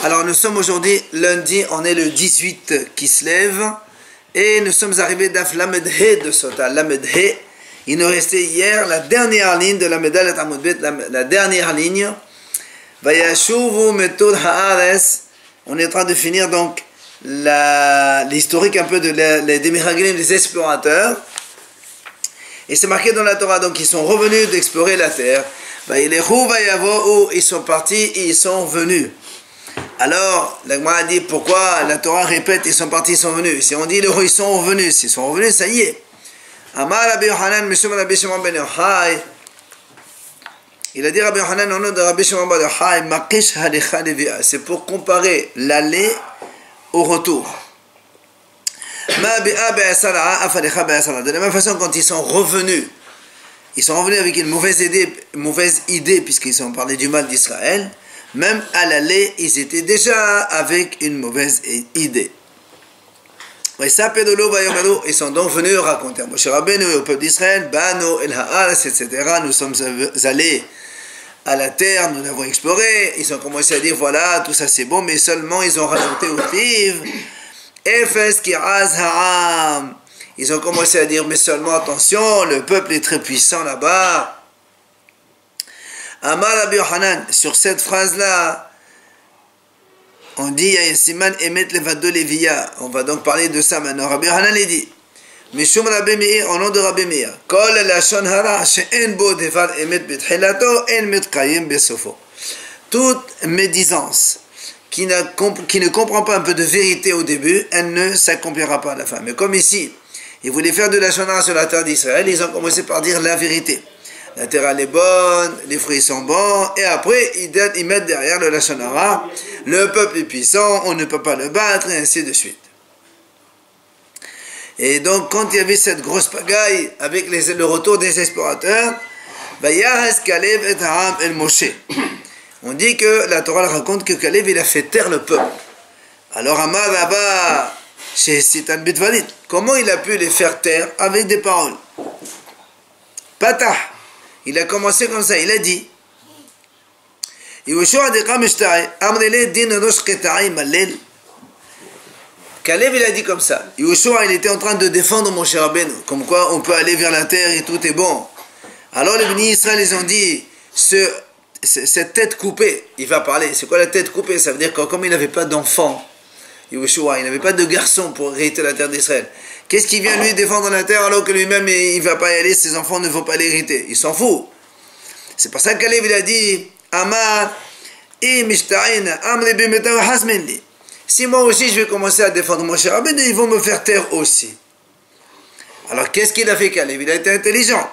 Alors nous sommes aujourd'hui lundi, on est le 18 qui se lève et nous sommes arrivés d'Af Lamed He de Sota, Lamed He. Il nous restait hier la dernière ligne de la médaille la dernière ligne. Vayashuvu metud haares. On est en train de finir donc l'historique un peu des Miraglim, des explorateurs. Et c'est marqué dans la Torah, donc ils sont revenus d'explorer la terre. Ils sont partis et ils sont venus. Alors, la Gemara a dit pourquoi la Torah répète ils sont partis, ils sont venus. Si on dit ils sont revenus, s'ils sont revenus, ça y est. Amar Rabbi Yochanan, Mishum Rabbi Shimon ben Yochai. Il a dit Rabbi Yochanan au nom de Rabbi Shimon ben Yochai, Makish Halecha Levia. C'est pour comparer l'aller au retour. De la même façon, quand ils sont revenus avec une mauvaise idée puisqu'ils ont parlé du mal d'Israël. Même à l'aller, ils étaient déjà avec une mauvaise idée. Ils sont donc venus raconter à Moshe Rabbeinu et au peuple d'Israël, Bano el Haaretz, etc. Nous sommes allés à la terre, nous l'avons exploré. Ils ont commencé à dire voilà, tout ça c'est bon, mais seulement ils ont rajouté au tiv Efes kiraz ha'am. Ils ont commencé à dire mais seulement attention, le peuple est très puissant là-bas. Amar Rabbi Yochanan, sur cette phrase-là, on dit Siman emet levado levia. On va donc parler de ça maintenant. Rabbi Yochanan il dit Mishum Rabbi Meir, au nom de Rabbi Meir, Kol lashon hara she'en bo devar emet betchilato en metkayim besofo. Toute médisance qui ne comprend pas un peu de vérité au début, elle ne s'accomplira pas à la fin. Mais comme ici, ils voulaient faire de la lashon hara sur la terre d'Israël, ils ont commencé par dire la vérité. La terre elle est bonne, les fruits sont bons, et après ils mettent derrière le lashon hara, le peuple est puissant, on ne peut pas le battre, et ainsi de suite. Et donc quand il y avait cette grosse pagaille avec le retour des explorateurs, Vayahas Kalev et Ha'am el Moshe. On dit que la Torah raconte que Kalev il a fait taire le peuple. Alors Amar Rabba chez Sitan Bitvalit, comment il a pu les faire taire avec des paroles? Patah. Il a commencé comme ça, il a dit Kalev il a dit comme ça. Yoshua il était en train de défendre Moshe Rabbeinu, comme quoi on peut aller vers la terre et tout est bon. Alors les bénis Israël ils ont dit cette tête coupée, il va parler. C'est quoi la tête coupée? Ça veut dire que comme il n'avait pas d'enfant, Yoshua il n'avait pas de garçon pour hériter la terre d'Israël. Qu'est-ce qui vient lui défendre la terre alors que lui-même il ne va pas y aller, ses enfants ne vont pas l'hériter? Il s'en fout. C'est pour ça que Kalev il a dit Amar si moi aussi je vais commencer à défendre mon cher Rabbeinu, ils vont me faire taire aussi. Alors qu'est-ce qu'il a fait Kalev? Il a été intelligent.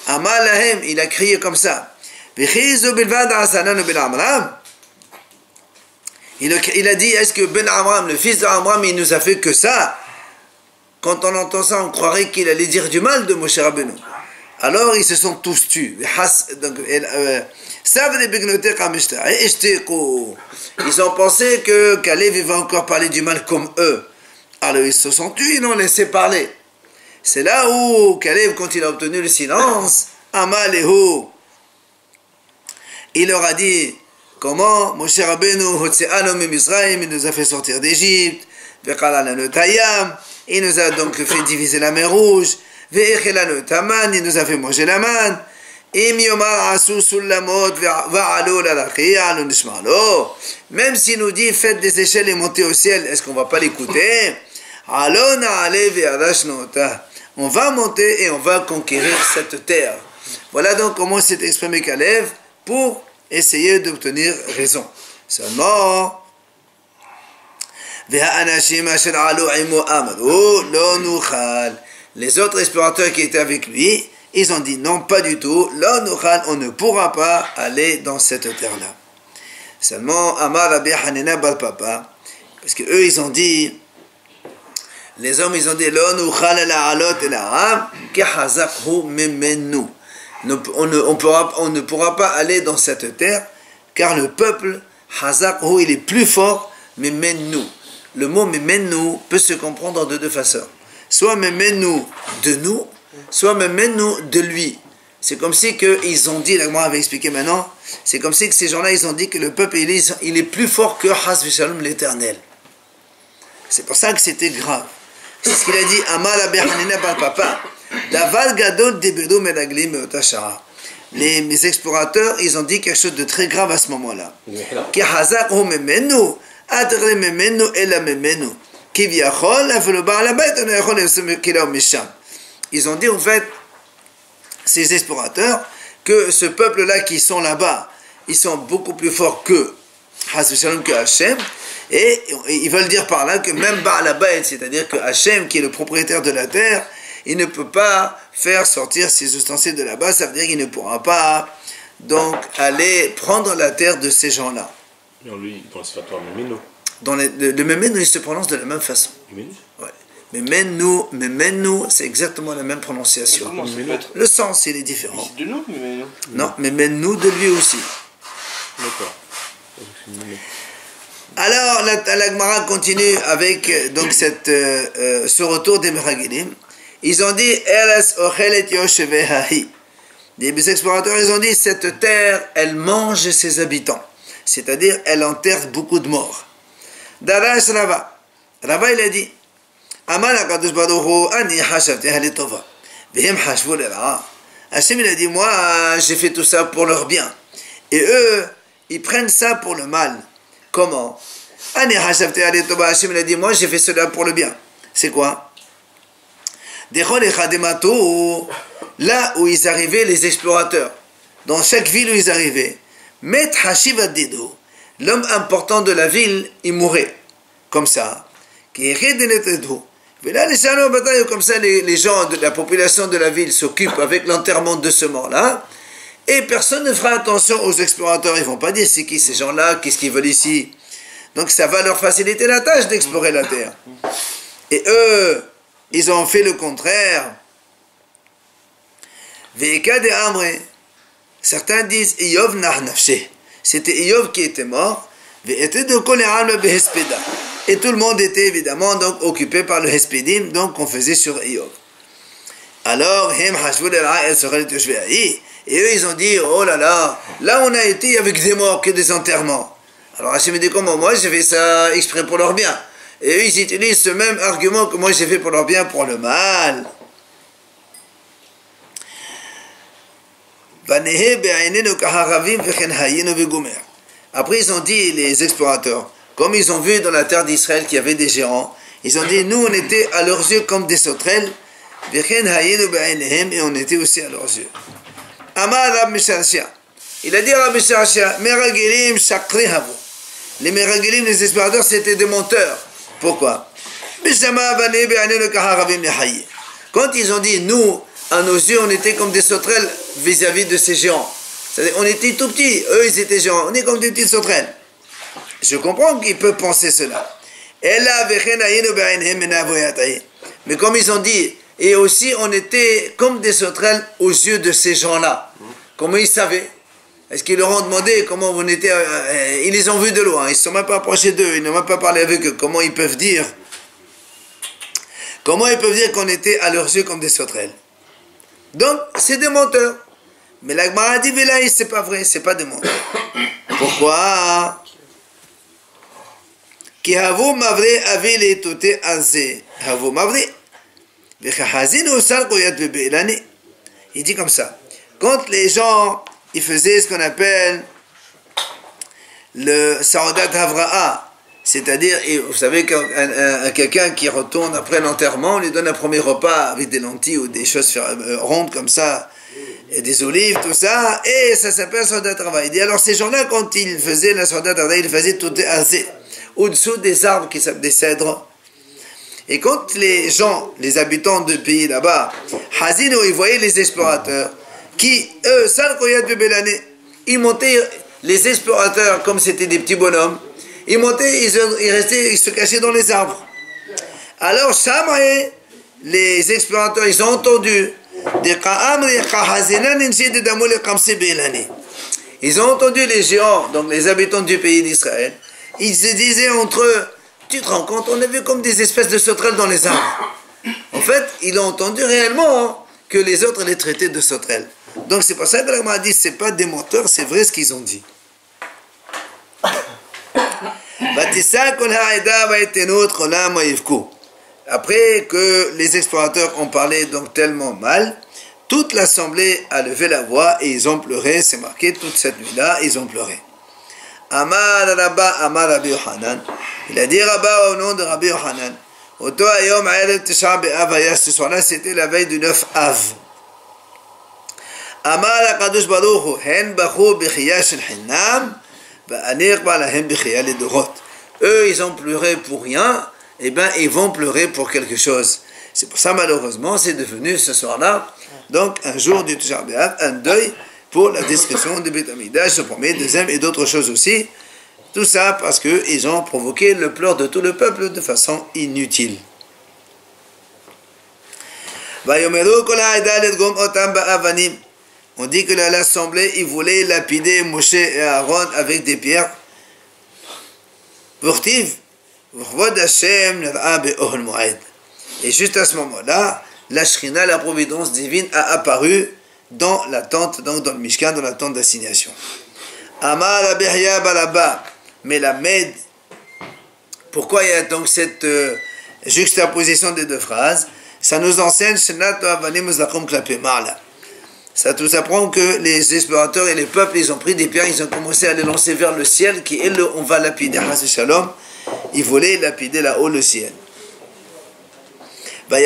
Amar lahem, il a crié comme ça. Il a dit est-ce que Ben Amram, le fils d'Amram, il nous a fait que ça? Quand on entend ça, on croirait qu'il allait dire du mal de Moshe Rabbeinu. Alors ils se sont tous tus. Ils ont pensé que Kalev va encore parler du mal comme eux. Alors ils se sont tus, ils l'ont laissé parler. C'est là où Kalev, quand il a obtenu le silence, Amalehu, il leur a dit comment Moshe Rabbeinu il nous a fait sortir d'Égypte, il nous a donc fait diviser la mer Rouge, il nous a fait manger la manne. Même s'il nous dit faites des échelles et montez au ciel, est-ce qu'on ne va pas l'écouter? On va monter et on va conquérir cette terre. Voilà donc comment s'est exprimé Kalev pour essayer d'obtenir raison. Seulement les autres explorateurs qui étaient avec lui, ils ont dit non, pas du tout, on ne pourra pas aller dans cette terre-là. Seulement, Amar Rabbi Hanina Bar Papa, parce que eux ils ont dit, les hommes ils ont dit, on ne pourra pas aller dans cette terre, car le peuple, Hazakhu, il est plus fort, mais menu. Le mot menu peut se comprendre de deux façons. Soit menu de nous, soit menu de lui. C'est comme si ils ont dit, la Gemara avait expliqué maintenant, C'est comme si que ces gens-là, ils ont dit que le peuple, il est plus fort que Has Vishalom l'Éternel. C'est pour ça que c'était grave. C'est ce qu'il a dit, Amar Rabbi Hanina bar Papa, Davar Gadol Debedo Meraglim Meotashara. Les explorateurs, ils ont dit quelque chose de très grave à ce moment-là. Ki Hazak Hu Memenu, Adre Memenu Ela Memenu. Ils ont dit en fait, ces explorateurs, que ce peuple-là qui sont là-bas, ils sont beaucoup plus forts que Hachem, et ils veulent dire par là que même Baal Habayit, c'est-à-dire que Hachem, qui est le propriétaire de la terre, il ne peut pas faire sortir ses ustensiles de là-bas, ça veut dire qu'il ne pourra pas donc aller prendre la terre de ces gens-là. Non, lui, dans le Sfatoire Memeno. Dans le Memenu, il se prononce de la même façon. Ouais. Memenu, c'est exactement la même prononciation. Le sens, il est différent. C'est de nous, Memenu. Non, Memenu de lui aussi. D'accord. Alors, la Gemara continue avec donc ce retour des Meragelim. Ils ont dit, Eres ochelet yoshevehahi. Les explorateurs, ils ont dit, cette terre, elle mange ses habitants. C'est-à-dire, elle enterre beaucoup de morts. Darash Rava. Rava, il a dit, Amal HaKadosh Baruch Hu, Ani hashavti ahli tova. Vehem hashvu lera'a. Hachem, il a dit, moi, j'ai fait tout ça pour leur bien. Et eux, ils prennent ça pour le mal. Comment? Ani hashavti ahli tova. Hachem, il a dit, moi, j'ai fait cela pour le bien. C'est quoi? Dechol echademato, là où ils arrivaient, les explorateurs, dans chaque ville où ils arrivaient, Met hashiv adido. L'homme important de la ville, il mourait. Comme ça. Comme ça, les gens de la population de la ville s'occupent avec l'enterrement de ce mort-là. Et personne ne fera attention aux explorateurs. Ils ne vont pas dire c'est qui ces gens-là, qu'est-ce qu'ils veulent ici. Donc ça va leur faciliter la tâche d'explorer la terre. Et eux, ils ont fait le contraire. Certains disent Iyov nafshe. C'était Iyov qui était mort. Et tout le monde était évidemment donc occupé par le Hespedim, donc on faisait sur Iyov. Alors, et eux ils ont dit, oh là là, là on a été avec des morts que des enterrements. Alors Hachem dit, comment moi j'ai fait ça exprès pour leur bien. Et eux ils utilisent ce même argument que moi j'ai fait pour leur bien, pour le mal. Après ils ont dit, les explorateurs, comme ils ont vu dans la terre d'Israël qu'il y avait des géants, ils ont dit, nous on était à leurs yeux comme des sauterelles, et on était aussi à leurs yeux. Amar Rab Misharshia, il a dit à Rab Misharshia, Meragelim shakri havu. Les Meragelim, les explorateurs, c'était des menteurs. Pourquoi? Quand ils ont dit, nous, à nos yeux, on était comme des sauterelles vis-à-vis de ces géants. C'est-à-dire, on était tout petits, eux, ils étaient géants. On est comme des petites sauterelles. Je comprends qu'ils peuvent penser cela. Mais comme ils ont dit, et aussi, on était comme des sauterelles aux yeux de ces gens-là. Comment ils savaient? Est-ce qu'ils leur ont demandé comment on était? Ils les ont vus de loin, ils ne se sont même pas approchés d'eux, ils n'ont même pas parlé avec eux. Comment ils peuvent dire qu'on était à leurs yeux comme des sauterelles? Donc, c'est des menteurs. Mais la Gemara dit, Velaï, c'est pas vrai, c'est pas des menteurs. Pourquoi? Ki havu mavre avi leitote azé. Havu mavre. Vechahazin usal koyat bebe'elane. Il dit comme ça. Quand les gens, ils faisaient ce qu'on appelle le Saudat Havra'a, c'est-à-dire, vous savez, quelqu'un qui retourne après l'enterrement, on lui donne un premier repas avec des lentilles ou des choses rondes comme ça, et des olives, tout ça, et ça s'appelle Saudat Havra'a. Il dit, alors ces gens-là, quand ils faisaient la Saudat Havra'a, ils faisaient tout au-dessous des arbres qui s'appellent des cèdres. Et quand les gens, les habitants du pays là-bas, Hazino, ils voyaient les explorateurs, qui, eux, ils montaient, les explorateurs, comme c'était des petits bonhommes, ils montaient, ils restaient, ils se cachaient dans les arbres. Alors, Shamae, les explorateurs, ils ont entendu, ils ont entendu les géants, donc les habitants du pays d'Israël, ils se disaient entre eux, tu te rends compte, on a vu comme des espèces de sauterelles dans les arbres. En fait, ils ont entendu réellement que les autres les traitaient de sauterelles. Donc c'est pour ça que l'Agma dit c'est pas des menteurs, c'est vrai ce qu'ils ont dit. Après que les explorateurs ont parlé donc tellement mal, toute l'assemblée a levé la voix et ils ont pleuré, c'est marqué toute cette nuit-là, ils ont pleuré. Amar Rabba, Amar Rabbi Yohanan, il a dit Rabba au nom de Rabbi Yohanan, ce soir-là c'était la veille du 9 Av. Amar Akadosh Baruch Hu, Hen Bachu B'chiya Shel Hinam, Ba'anir Ba'lahem B'chiya Lidorot. Eux, ils ont pleuré pour rien, et bien ils vont pleurer pour quelque chose. C'est pour ça, malheureusement, c'est devenu ce soir-là, donc un jour du Tisha B'Av, un deuil pour la destruction du Beit Hamikdash, le premier, deuxième et d'autres choses aussi. Tout ça parce qu'ils ont provoqué le pleur de tout le peuple de façon inutile. On dit que l'assemblée, ils voulaient lapider Moshe et Aaron avec des pierres. Et juste à ce moment-là, la Shrina, la providence divine, a apparu dans la tente, donc dans le Mishkan, dans la tente d'assignation. Amar Abihya Balaba, mais la Med, pourquoi il y a donc cette juxtaposition des deux phrases? Ça nous enseigne, ça nous apprend que les explorateurs et les peuples, ils ont pris des pierres, ils ont commencé à les lancer vers le ciel, qui est on va lapider, Shalom, ils voulaient lapider là-haut le ciel. Après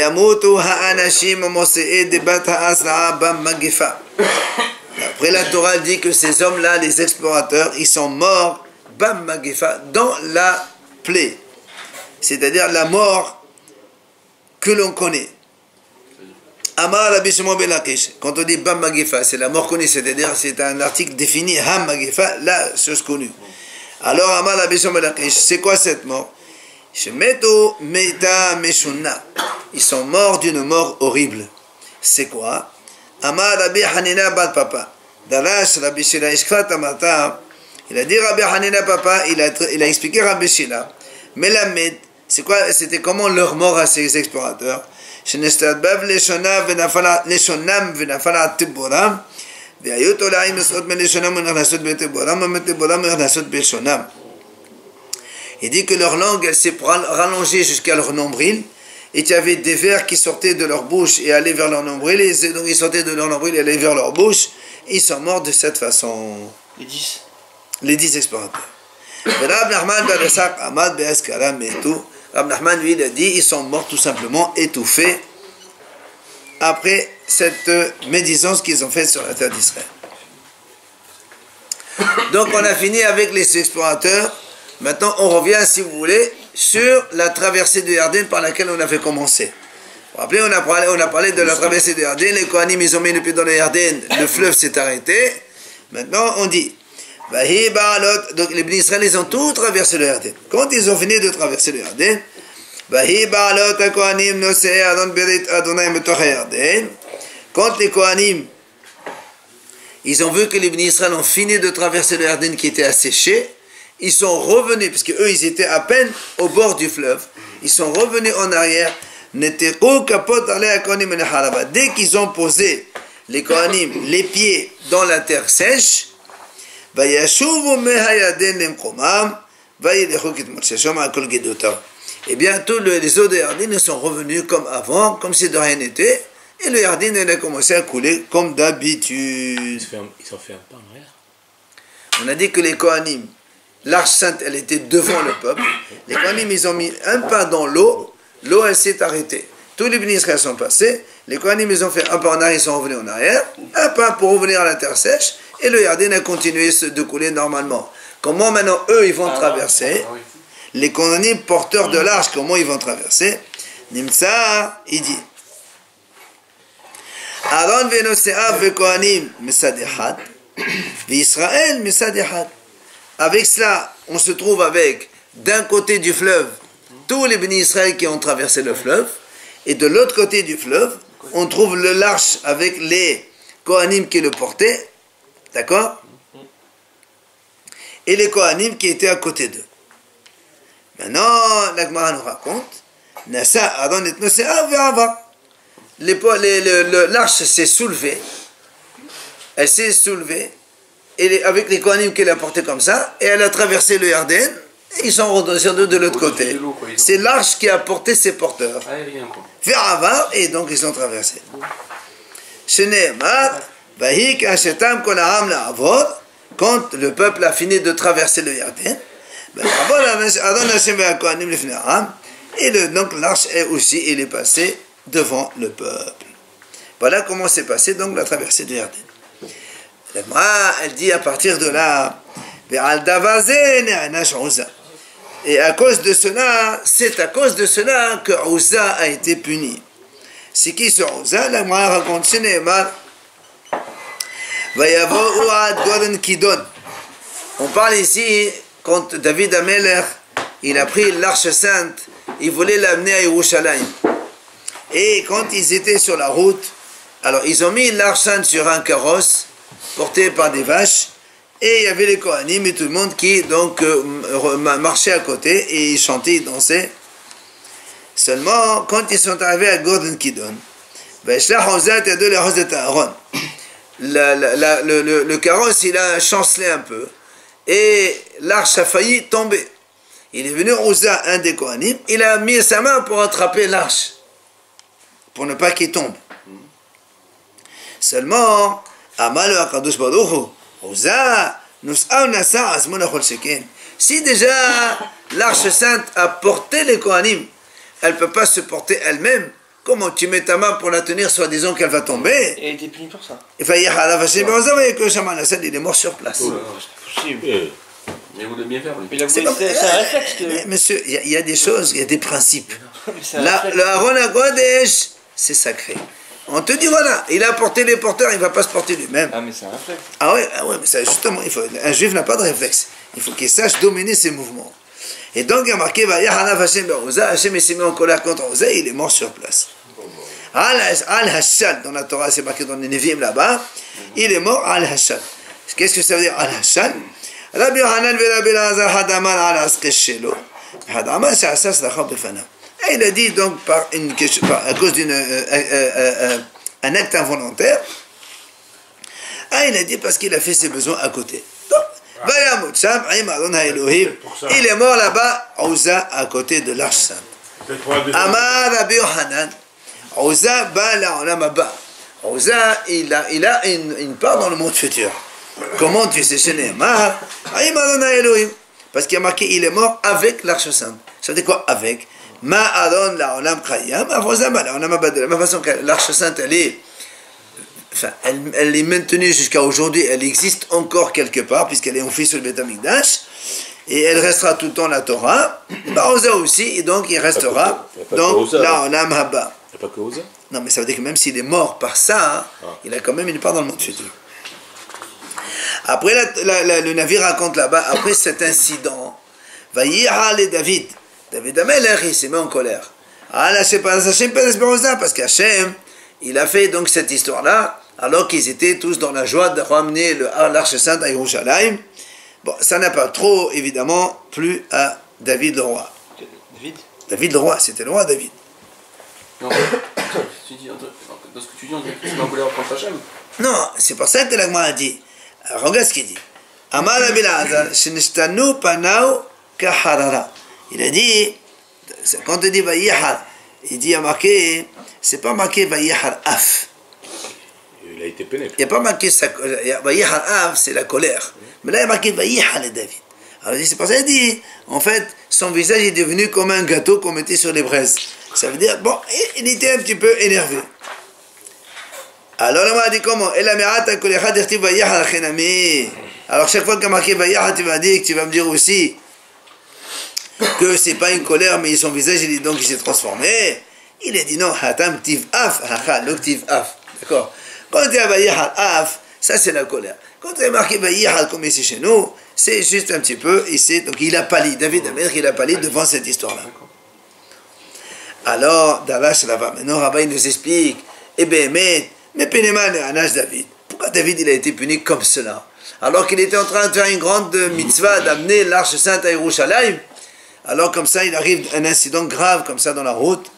la Torah dit que ces hommes-là, les explorateurs, ils sont morts Bam Magefa, dans la plaie, c'est-à-dire la mort que l'on connaît. Amar Rabbi Shimon ben Lakish, quand on dit Bam Magefa, c'est la mort connue, c'est-à-dire c'est un article défini, Ham Magefa, la chose connue. Alors Amar Rabbi Shimon ben Lakish, c'est quoi cette mort? Shemeto Meita Meshunna, ils sont morts d'une mort horrible. C'est quoi? Amar Rabbi Hanina Bal Papa, Darash Rabbi Shila Ishkrat Amata, il a dit Rabbi Hanina Papa, il a expliqué Rabbi Shila, Melamed, c'est quoi, c'était comment leur mort à ces explorateurs? שנשתדבב לשונם ונפל תיבורם והיו תולעים מסעות מלשונם ונכנסות בתיבורם ומתיבורם ונכנסות בלשונם. Il dit que leur langue elle s'est rallongée jusqu'à leur nombril et qu'il y avait des vers qui sortaient de leur bouche et allaient vers leur nombril, et donc ils sortaient de leur nombril et allaient vers leur bouche, et ils sont morts de cette façon. Les 10 explorateurs. Rab Nachman Badassak Ahmad Be'askara Metu. Rab Nachman, lui, il a dit, ils sont morts tout simplement étouffés après cette médisance qu'ils ont faite sur la terre d'Israël. Donc on a fini avec les explorateurs. Maintenant on revient, si vous voulez, sur la traversée du Yarden par laquelle on avait commencé. Vous vous rappelez, on a parlé de la traversée du Yarden, les Kohanim ils ont mis le pied dans le Yarden, le fleuve s'est arrêté. Maintenant on dit, donc les Bnei Israël, ils ont tout traversé le Yarden. Quand ils ont fini de traverser le Yarden, quand les Kohanim, ils ont vu que les Bnei Israël ont fini de traverser le Yarden qui était asséché, ils sont revenus, parce qu'eux ils étaient à peine au bord du fleuve, ils sont revenus en arrière. Dès qu'ils ont posé les Kohanim les pieds dans la terre sèche, et bien tous les eaux de Yarden sont revenus comme avant, comme si de rien n'était, et le Yarden a commencé à couler comme d'habitude. Ils ont fait un pas en arrière. On a dit que les Kohanim, l'arche sainte, elle était devant le peuple. Les Kohanim, ils ont mis un pas dans l'eau, l'eau, elle s'est arrêtée. Tous les Bnei Israël sont passés, les Kohanim, ils ont fait un pas en arrière, ils sont revenus en arrière, un pas pour revenir à la terre sèche, et le Yarden a continué de couler normalement. Comment maintenant eux, ils vont traverser? Les Kohanim porteurs de l'arche, comment ils vont traverser? Nimsa, il dit, Aaron v'Noseav v'Kohanim mesad echad, v'Israël mesad echad. Avec cela, on se trouve avec, d'un côté du fleuve, tous les Bnei Israël qui ont traversé le fleuve, et de l'autre côté du fleuve, on trouve l'arche avec les Kohanim qui le portaient, d'accord? Et les Kohanim qui étaient à côté d'eux. Maintenant, la Gemara nous raconte, Nasa Aaron et Noseav ve'Ava. L'arche s'est soulevée, elle s'est soulevée, et avec les Kohanim qu'elle a porté comme ça, et elle a traversé le Yarden, et ils sont redescendus de l'autre côté. C'est l'arche qui a porté ses porteurs. Vers Avar, et donc ils ont traversé. Quand le peuple a fini de traverser le Yarden, et donc l'arche est aussi, il est passé devant le peuple. Voilà comment s'est passé donc la traversée du Yarden. Elle dit à partir de là, et à cause de cela, c'est à cause de cela que Uzza a été puni. C'est qui ce Uzza? La Gemara raconte, on parle ici quand David Ameler, il a pris l'arche sainte, il voulait l'amener à Yerushalayim. Et quand ils étaient sur la route, alors ils ont mis l'arche sainte sur un carrosse porté par des vaches, et il y avait les Kohanim et tout le monde qui donc marchait à côté, et ils chantaient, ils dansaient. Seulement, quand ils sont arrivés à Gordon Kidon, le carrosse il a chancelé un peu, et l'arche a failli tomber. Il est venu Uzza, un des Kohanim, il a mis sa main pour attraper l'arche, pour ne pas qu'il tombe. Seulement, Amal Akadosh Baruch Hu, Uzza, si déjà l'arche sainte a porté les Kohanim, elle ne peut pas se porter elle-même. Comment tu mets ta main pour la tenir, soi-disant qu'elle va tomber? Et elle était punie pour ça. Il est mort sur place. Oh, c'est possible. Mais vous voulez bien faire, lui. C'est un réflexe. Mais monsieur, il y a des choses, il y a des principes. Le Le Aaron HaKodesh, c'est sacré. On te dit, voilà, il a porté les porteurs, il ne va pas se porter lui-même. Ah, mais c'est un réflexe. Ah ouais, mais ça, justement, un juif n'a pas de réflexe. Il faut qu'il sache dominer ses mouvements. Et donc, il y a marqué, Hachem s'est mis en colère contre Uzza, il est mort sur place. Al-Hashal, dans la Torah, c'est marqué dans les Nevi'im là-bas, il est mort Al-Hashal. Qu'est-ce que ça veut dire Al-Hashal? Rabbi Yohanan ve Rabbi Elazar hadaman al askesh shelo. Hadaman c'est asas lachab befanav. Et il a dit donc à cause d'un acte involontaire. Il a dit parce qu'il a fait ses besoins à côté. Il est mort là-bas, Uzza, à côté de l'arche sainte. Amar Rabbi Yohanan, Uzza ba la'olam haba. Uzza, il a une part dans le monde futur. Comment tu sais chez Neymar? Parce qu'il y a marqué, il est mort avec l'arche sainte. Ça veut dire quoi avec? Ma'adon la'olam chayam, avozama la'olam haba. De la même façon que l'arche sainte, elle est maintenue jusqu'à aujourd'hui, elle existe encore quelque part, puisqu'elle est enfouie sur le Beth Amikdash, et elle restera tout le temps la Torah. Uzza aussi, et donc il restera donc la'olam haba. Il n'y a pas que Uzza. Non, mais ça veut dire que même s'il est mort par ça, il a quand même une part dans le monde futur. Après, le navire raconte là-bas, après cet incident, David Ameler, il s'est mis en colère. Parce qu'Hachem, il a fait donc cette histoire-là, alors qu'ils étaient tous dans la joie de ramener l'arche sainte à Yerushalayim. Bon, ça n'a pas trop, évidemment, plu à David le roi. David le roi, c'était le roi David. Non, dans ce que tu dis, on dirait que tu vas en colère contre Hachem. Non, c'est pour ça que la Gemara a dit. Regarde ce qu'il dit. Amar Rabbi Elazar, shenishtanu panau kaharara. Il a dit, quand on dit vayihar, il dit, il a marqué, c'est pas marqué vayihar af. Il a été pénétré. Il n'y a pas marqué vayihar af, c'est la colère. Mais là, il y a marqué vayihar le David. Alors c'est pour ça qu'il dit, en fait, son visage est devenu comme un gâteau qu'on mettait sur les braises. Ça veut dire, bon, il était un petit peu énervé. Alors, on m'a dit comment? Alors, chaque fois qu'il y a marqué Vayaha, tu vas me dire aussi que c'est pas une colère, mais son visage, il s'est transformé. Il a dit non, Hatam Ktiv Af, le Ktiv Af. D'accord? Quand il y a Vayaha Af, ça c'est la colère. Quand il y a marqué Vayaha, comme ici chez nous, c'est juste un petit peu, donc il a pâli. David Ameler, il a pâli devant cette histoire-là. Alors, Davash là-bas, maintenant, Rabbi nous explique, mais Pénéman et Anash David, pourquoi David il a été puni comme cela? Alors qu'il était en train de faire une grande mitzvah d'amener l'arche sainte à Yerushalayim, alors comme ça il arrive un incident grave comme ça dans la route.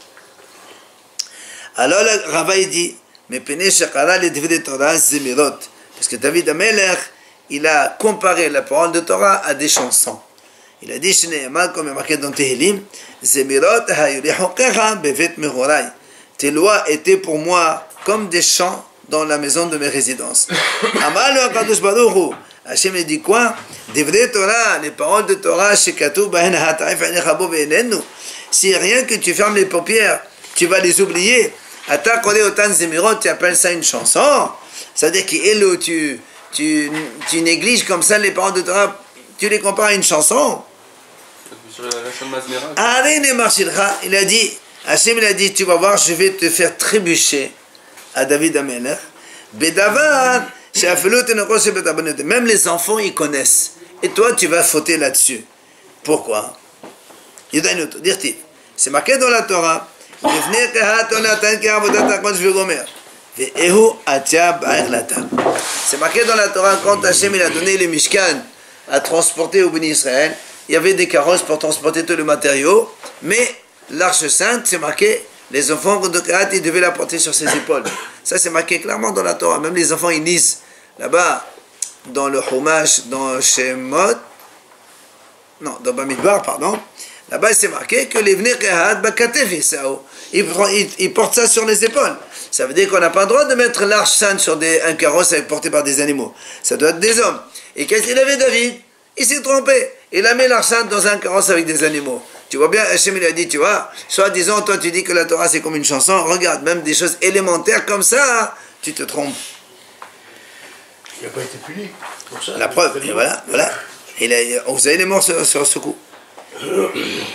Alors Rava dit, mais Péné Shekara les David Torah Zemirot, Parce que David Amelech, il a comparé la parole de Torah à des chansons. Il a dit, comme il est marqué dans Tehillim, Zemirot hayurihokecha bevet mehorai. Tes lois étaient pour moi comme des chants dans la maison de mes résidences. Amal HaKadosh Baruch Hu. Hachem lui dit quoi? Divrei Torah, les paroles de Torah, shekatu bahen ha'tarif einecha bo ve'enenu. Si rien que tu fermes les paupières, tu vas les oublier. Ata kore otan zemirot, tu appelles ça une chanson. C'est-à-dire que tu négliges comme ça les paroles de Torah, tu les compares à une chanson. Sur la chaîne Mazmera. Arine marchilcha, il a dit, Hachem il a dit, tu vas voir, je vais te faire trébucher à David Amelech. Bedavar, même les enfants ils connaissent. Et toi tu vas fauter là-dessus. Pourquoi? C'est marqué dans la Torah. C'est marqué dans la Torah quand Hachem il a donné les Mishkan à transporter au béni Israël. Il y avait des carrosses pour transporter tous les matériaux, mais l'arche sainte, c'est marqué, les enfants de Kehat, ils devaient la porter sur ses épaules. Ça, c'est marqué clairement dans la Torah. Même les enfants, ils lisent là-bas, dans le Chumash, dans Shemot, non, dans Bamidbar, pardon. Là-bas, c'est marqué que les Vnei Kehat, ils portent ça sur les épaules. Ça veut dire qu'on n'a pas le droit de mettre l'arche sainte sur un carrosse porté par des animaux. Ça doit être des hommes. Et qu'est-ce qu'il avait, David? Il s'est trompé. Il a mis l'arche sainte dans un carrosse avec des animaux. Tu vois bien, Hachem il a dit, tu vois, soit disant, toi tu dis que la Torah c'est comme une chanson, regarde, même des choses élémentaires comme ça, tu te trompes. Il n'a pas été puni pour ça. La preuve, et voilà. Vous avez les morts sur ce coup.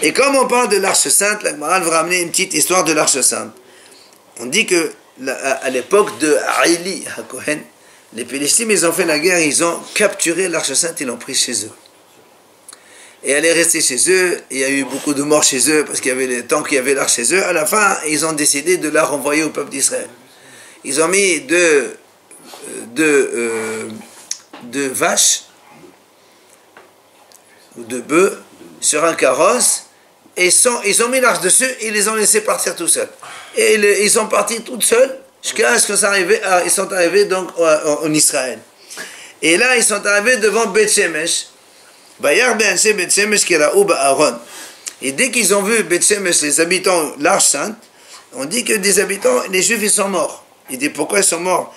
Et comme on parle de l'arche sainte, la Gemara va ramener une petite histoire de l'arche sainte. On dit que à l'époque de Haïli HaKohen, les Philistines, ils ont fait la guerre, ils ont capturé l'arche sainte, ils l'ont pris chez eux. Et elle est restée chez eux, il y a eu beaucoup de morts chez eux, parce qu'il y avait le temps qu'il y avait l'arche chez eux. À la fin, ils ont décidé de la renvoyer au peuple d'Israël. Ils ont mis deux vaches, ou deux bœufs, sur un carrosse, et ils ont mis l'arche dessus, et ils les ont laissés partir tout seuls. Et ils sont partis tout seuls, jusqu'à ce qu'ils sont arrivés donc en Israël. Et là, ils sont arrivés devant Beth Shemesh. Et dès qu'ils ont vu Beth Shemesh, les habitants, l'arche sainte, on dit que des habitants, les Juifs, ils sont morts. Il dit pourquoi ils sont morts?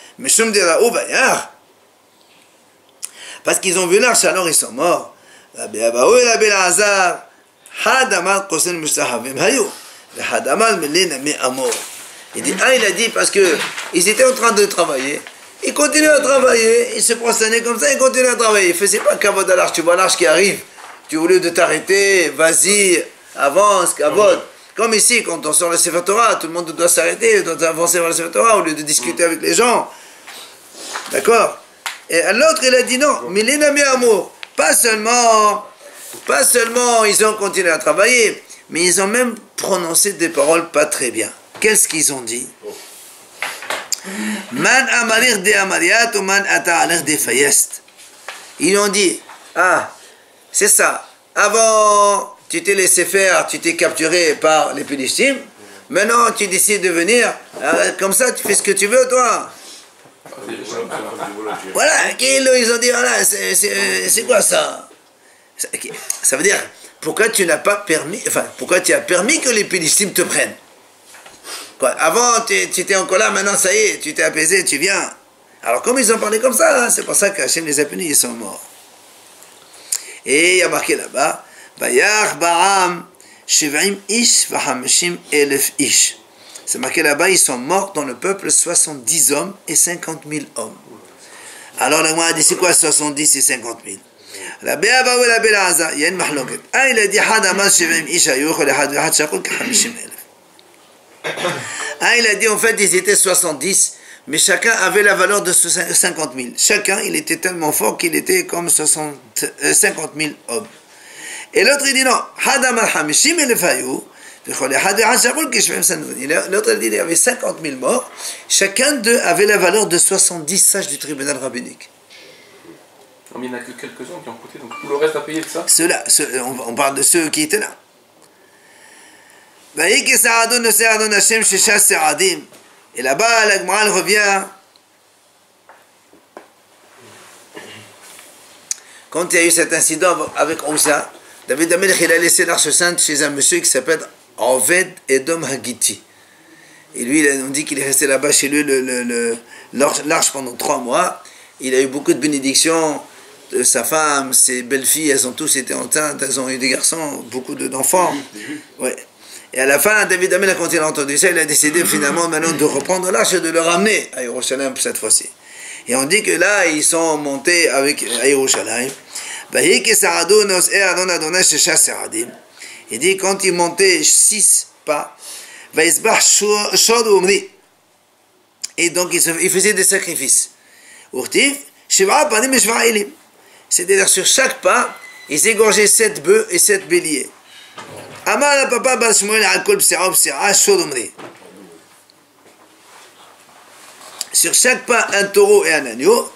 Parce qu'ils ont vu l'arche, alors ils sont morts. Il dit, il a dit parce que ils étaient en train de travailler. Ils continuaient à travailler, ils se prosternaient comme ça, ils continuaient à travailler. Ils ne faisaient pas kavod à l'arche. Tu vois l'arche qui arrive, tu au lieu de t'arrêter, vas-y, avance, kavod. Comme ici, quand on sort le Sefer Torah, tout le monde doit s'arrêter, doit avancer vers le Sefer Torah au lieu de discuter avec les gens. D'accord? Et l'autre, il a dit non, mais les nami amour, pas seulement ils ont continué à travailler, mais ils ont même prononcé des paroles pas très bien. Qu'est-ce qu'ils ont dit? Man amarir de amariat ou man ata alir de fayest. Ils ont dit, c'est ça. Avant, tu t'es laissé faire, tu t'es capturé par les Philistines. Maintenant, tu décides de venir. Comme ça, tu fais ce que tu veux, toi. Voilà, ils ont dit, voilà, c'est quoi ça? Ça veut dire, pourquoi tu n'as pas permis, pourquoi tu as permis que les Philistines te prennent? Avant, tu étais en colère, maintenant, ça y est, tu t'es apaisé, tu viens. Alors, comme ils ont parlé comme ça, c'est pour ça qu'Hachem les a punis, ils sont morts. Et il y a marqué là-bas, Bayach Ba'am, Shiv'im Ish, Vahamashim Elef Ish. C'est marqué là-bas, ils sont morts dans le peuple 70 hommes et 50 000 hommes. Alors, la a dit, c'est quoi 70 et 50 000? La Béaba ou la Bélaza, il y a une mahloket. Il a dit, Hadamas Shiv'im Ish, Ayuch, le Had, Had, Shakul, Kahamashim Elef. Il a dit en fait ils étaient 70, mais chacun avait la valeur de 50 000. Chacun, il était tellement fort qu'il était comme 50 000 hommes. Et l'autre il dit non, l'autre il dit il y avait 50 000 morts, chacun d'eux avait la valeur de 70 sages du tribunal rabbinique. Il n'y en a que quelques-uns qui ont coûté, donc tout le reste a payé de ça. Ceux-là, on parle de ceux qui étaient là. Et là-bas, la Gemara revient quand il y a eu cet incident avec Ouza, David Amelech, il a laissé l'arche sainte chez un monsieur qui s'appelle Oved Edom Hagiti. Et lui, on dit qu'il est resté là-bas chez lui l'arche pendant 3 mois. Il a eu beaucoup de bénédictions. Sa femme, ses belles-filles, elles ont tous été enceintes, elles ont eu des garçons, beaucoup d'enfants. Ouais. Et à la fin, David Amelech, quand il a entendu ça, il a décidé finalement maintenant de reprendre l'arche et de le ramener à Yerushalayim cette fois-ci. Et on dit que là, ils sont montés à Yerushalayim. Il dit quand ils montaient 6 pas, et donc ils faisaient des sacrifices. C'est-à-dire sur chaque pas, ils égorgeaient 7 bœufs et 7 béliers. Sur chaque pas, un taureau et un agneau.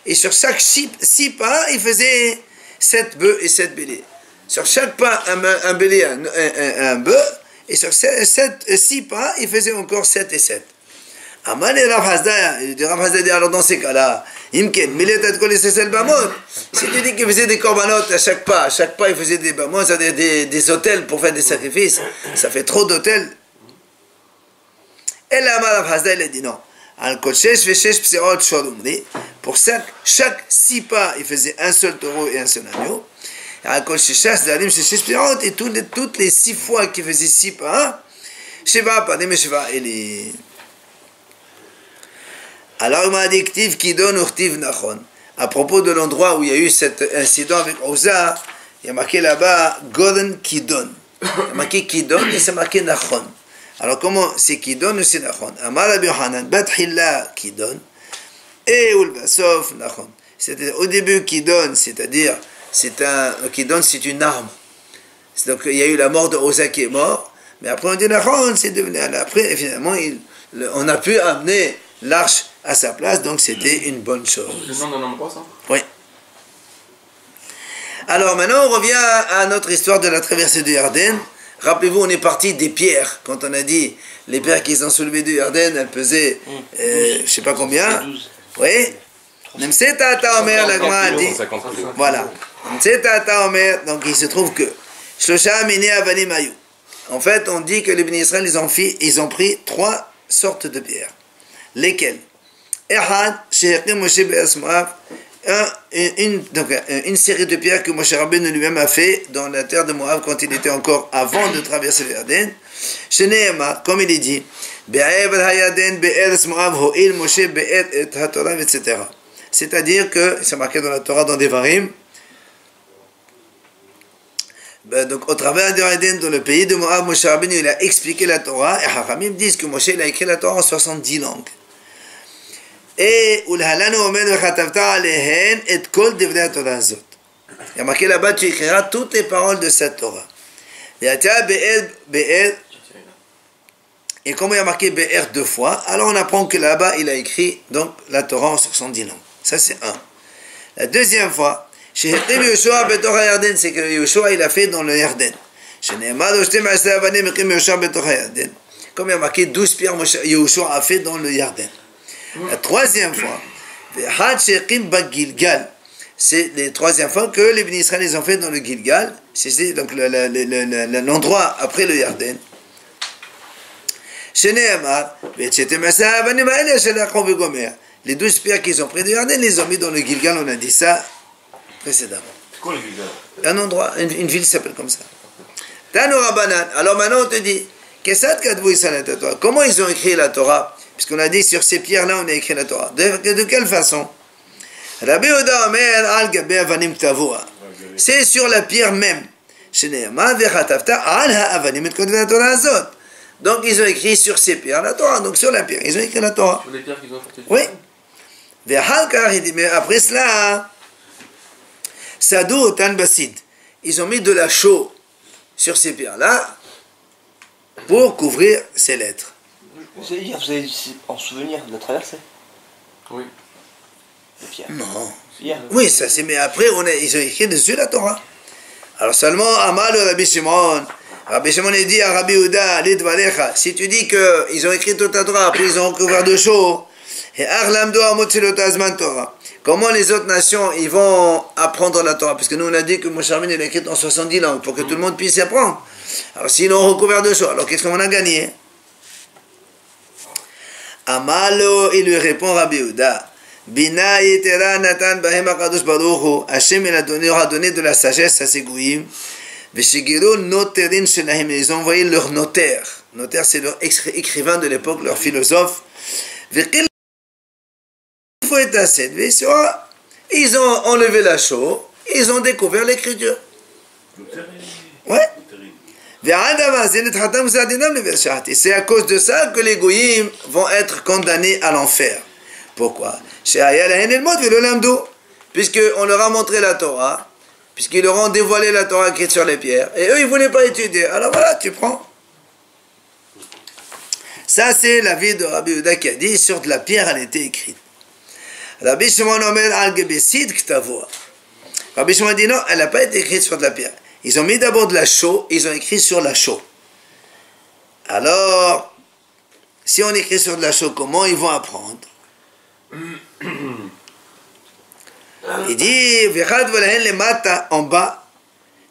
Et sur chaque 6 pas, il faisait 7 bœufs et 7 béliers. Sur chaque pas, un bélier, un bœuf. Et sur 6 pas, il faisait encore 7 et 7. Rav Hasda dit, alors dans ces cas-là, si tu dis qu'il faisait des corbanotes à chaque pas il faisait des bamot, c'est-à-dire des autels pour faire des sacrifices, ça fait trop d'autels. Et là, Rav Hasda, il a dit non. Pour chaque 6 pas, il faisait un seul taureau et un seul agneau. Et toutes les 6 fois qu'il faisait 6 pas, alors il m'a dit à propos de l'endroit où il y a eu cet incident avec Ouza, il y a marqué là-bas Goden Kidon. Il y a marqué Kidon et c'est marqué Nachon. Alors comment c'est Kidon ou c'est Nachon? Amar Rabbi Yochanan, Bathilla Kidon et Ulbasof Nachon. C'est-à-dire au début Kidon, c'est-à-dire Kidon c'est une arme. Donc il y a eu la mort de Ouza qui est mort, mais après on dit Nachon, c'est devenu après finalement on a pu amener l'arche à sa place, donc c'était une bonne chose. Le nom d'un endroit, ça? Oui. Alors maintenant, on revient à notre histoire de la traversée du Yarden. Rappelez-vous, on est parti des pierres. Quand on a dit les pierres qu'ils ont soulevées du Yarden, elles pesaient, je ne sais pas combien. 12. Oui. La Gemara a dit. Voilà. Donc il se trouve que en fait, on dit que les Béni Israël, ils ont pris 3 sortes de pierres. Lesquelles? Une série de pierres que Moshe Rabbeinu lui-même a fait dans la terre de Moab quand il était encore avant de traverser le Yarden. Comme il est dit, c'est-à-dire que, c'est marqué dans la Torah dans Devarim, donc au travers du Yarden, dans le pays de Moab, Moshe Rabbeinu il a expliqué la Torah, et Hachamim disent que Moshe il a écrit la Torah en 70 langues. Et il y a marqué là-bas, tu écriras toutes les paroles de cette Torah. Et comme il y a marqué Be'er 2 fois, alors on apprend que là-bas il a écrit donc la Torah en 70 langues. Ça c'est un. La deuxième fois, c'est que Yoshua il a fait dans le Yarden. Comme il y a marqué 12 pierres, Yoshua a fait dans le Yarden. La troisième fois, c'est la troisième fois que les Béni Israël les ont fait dans le Gilgal, c'est donc l'endroit après le Yarden. Les 12 pierres qu'ils ont pris du Yarden, les ont mis dans le Gilgal, on a dit ça précédemment. C'est quoi le Gilgal? Un endroit, une ville s'appelle comme ça. Alors maintenant on te dit, comment ils ont écrit la Torah? Puisqu'on a dit sur ces pierres-là, on a écrit la Torah. De quelle façon? Rabbi Yehuda Omer al gabe avanim tavua. C'est sur la pierre même. Donc ils ont écrit sur ces pierres la Torah. Donc sur la pierre, ils ont écrit la Torah. Sur les pierres qu'ils ont apportées. Oui. Il dit, mais après cela, Sadou Tan Basid. Ils ont mis de la chaux sur ces pierres-là pour couvrir ces lettres. Vous avez en souvenir de la traversée? Oui. Les pierres. Non. Hier. Oui, ça c'est, mais après ils ont écrit dessus la Torah. Alors seulement Amal ou Rabbi Shimon. Rabbi Shimon a dit à Rabbi Yehuda, si tu dis qu'ils ont écrit toute la Torah, après ils ont recouvert de chaux, Comment les autres nations ils vont apprendre la Torah? Parce que nous on a dit que Moshe Rabbeinu il a écrit en 70 langues pour que tout le monde puisse y apprendre. Alors s'ils l'ont recouvert de choses, alors qu'est-ce qu'on a gagné? Amalo, il lui répond Rabbi Yehuda, Bina yetera natan bahem hakadosh baruch hu, Hashem il aura donné de la sagesse à ses goyim, veshigiru noterin shelahim, ils ont envoyé leur notaire. Notaire c'est leur écrivain de l'époque, leur philosophe. Ils ont enlevé la chaux, ils ont découvert l'écriture. Ouais. Et c'est à cause de ça que les goyim vont être condamnés à l'enfer. Pourquoi? Puisqu'on leur a montré la Torah, puisqu'ils leur ont dévoilé la Torah écrite sur les pierres, et eux ils ne voulaient pas étudier. Alors voilà, tu prends. Ça c'est la vie de Rabbi Yehuda qui a dit sur de la pierre elle était écrite. Rabbi Shimon Omer al Gebesid Ktavoa. Rabbi Shimon dit non, elle n'a pas été écrite sur de la pierre. Ils ont mis d'abord de la chaux, ils ont écrit sur la chaux. Alors, si on écrit sur de la chaux, comment ils vont apprendre? Il dit, Vechad volahen le mata en bas,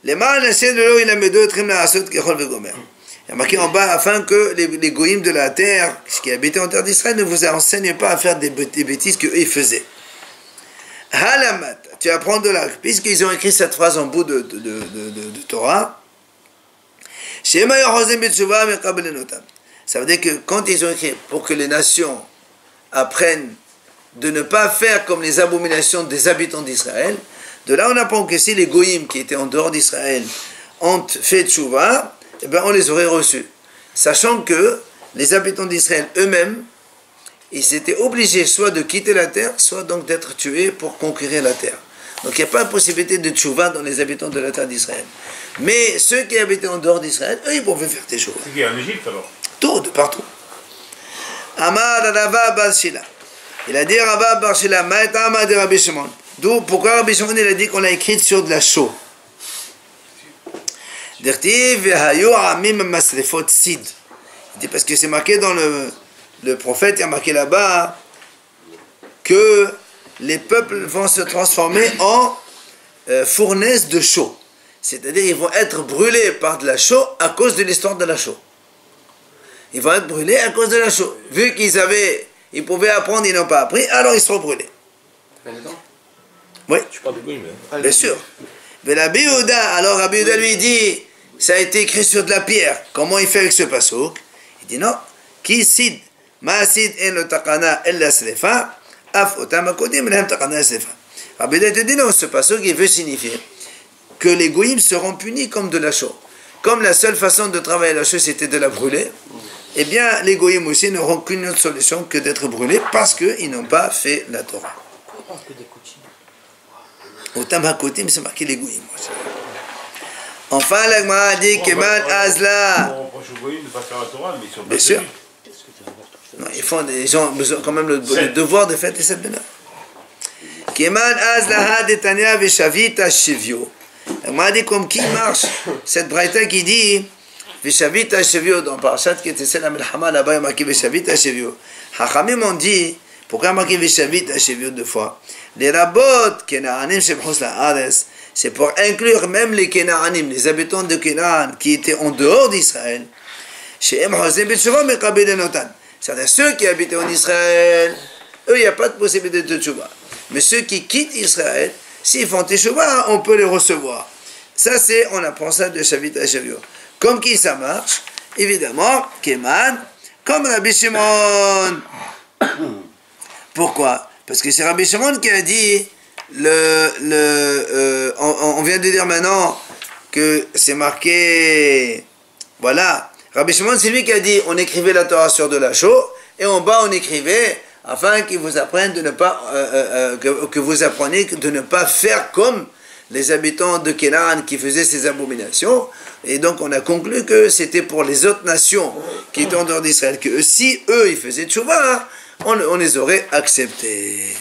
le ma nashen lo ilamedo etrim la asot kechol vegomer. Il y a marqué en bas afin que les goyim de la terre, qui habitaient en terre d'Israël, ne vous enseignent pas à faire des bêtises qu'eux ils faisaient. Halamat, tu apprends de là, puisqu'ils ont écrit cette phrase en bout de Torah. Ça veut dire que quand ils ont écrit pour que les nations apprennent de ne pas faire comme les abominations des habitants d'Israël, de là on apprend que si les goyim qui étaient en dehors d'Israël ont fait tchouva, eh bien on les aurait reçus. Sachant que les habitants d'Israël eux-mêmes, ils étaient obligés soit de quitter la terre, soit donc d'être tués pour conquérir la terre. Donc il n'y a pas de possibilité de tchouva dans les habitants de la terre d'Israël. Mais ceux qui habitaient en dehors d'Israël, eux, ils pouvaient faire des choses. C'est qui en Égypte alors? Tout, de partout. Amar Rava Bar Shila. Il a dit Rava Bar Shila, Ma'etama de Rabbi Shimon. D'où, pourquoi Rabbi Shimon il a dit qu'on l'a écrite sur de la chaux? Dirtiv Vehayu Amim Masrefot Sid. Il dit parce que c'est marqué dans le prophète, il a marqué là-bas que les peuples vont se transformer en fournaises de chaux. C'est-à-dire ils vont être brûlés par de la chaux à cause de l'histoire de la chaux. Ils vont être brûlés à cause de la chaux. Vu ils pouvaient apprendre, ils n'ont pas appris, alors ils seront brûlés. Oui. Tu parles de Goïm, hein? Bien sûr. Mais Rabbi Yehuda, alors Rabbi Yehuda lui dit, ça a été écrit sur de la pierre. Comment il fait avec ce passouk? Il dit non. Qui sid? Ma sid en le takana el la srefa, af otam akodim lehem takana srefa. Rabbi Yehuda te dit non, ce passouk il veut signifier que les goïms seront punis comme de la chaux. Comme la seule façon de travailler la chaux c'était de la brûler, eh bien les goïms aussi n'auront qu'une autre solution que d'être brûlés parce qu'ils n'ont pas fait la Torah. Otam hakotim, c'est marqué les goïms. Enfin, la Gemara a dit Keman Azla. On reproche aux goïms de ne pas faire la Torah, mais ils sont pas Bien sûr. tenus. Non, ils ont besoin quand même le devoir de fêter cette bénédiction. Keman Azla Hadetania Veshavita Shivio. La Gemara a dit comme qui marche cette braïta qui dit Veshavita Shivio dans Parashat qui était celle à Melchama là-bas, il y a marqué Veshavita Shivio. Hachamim ont dit pourquoi marqué Veshavita Shivio deux fois? Les rabbot Kenaanim Shebchus La'ares, c'est pour inclure même les Kenaanim, les habitants de Kenaan qui étaient en dehors d'Israël. C'est-à-dire ceux qui habitaient en Israël, eux, il n'y a pas de possibilité de tchouva. Mais ceux qui quittent Israël, s'ils font tchouva, on peut les recevoir. Ça, c'est, on apprend ça de Shavit à Shavio. Comme qui ça marche? Évidemment, Keman, comme Rabbi Shimon. Pourquoi? Parce que c'est Rabbi Shimon qui a dit, on vient de dire maintenant que c'est marqué, voilà, Rabbi Shimon c'est lui qui a dit, on écrivait la Torah sur de la chaux, et en bas on écrivait, afin qu'ils vous apprennent de ne pas, que vous appreniez de ne pas faire comme les habitants de Kénan qui faisaient ces abominations, et donc on a conclu que c'était pour les autres nations qui étaient en dehors d'Israël, que si eux ils faisaient tchouva, on les aurait acceptés.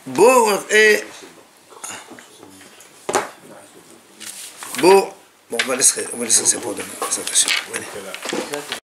Bon, on va laisser ça pour demain. Ça, attention. Voilà. Exact.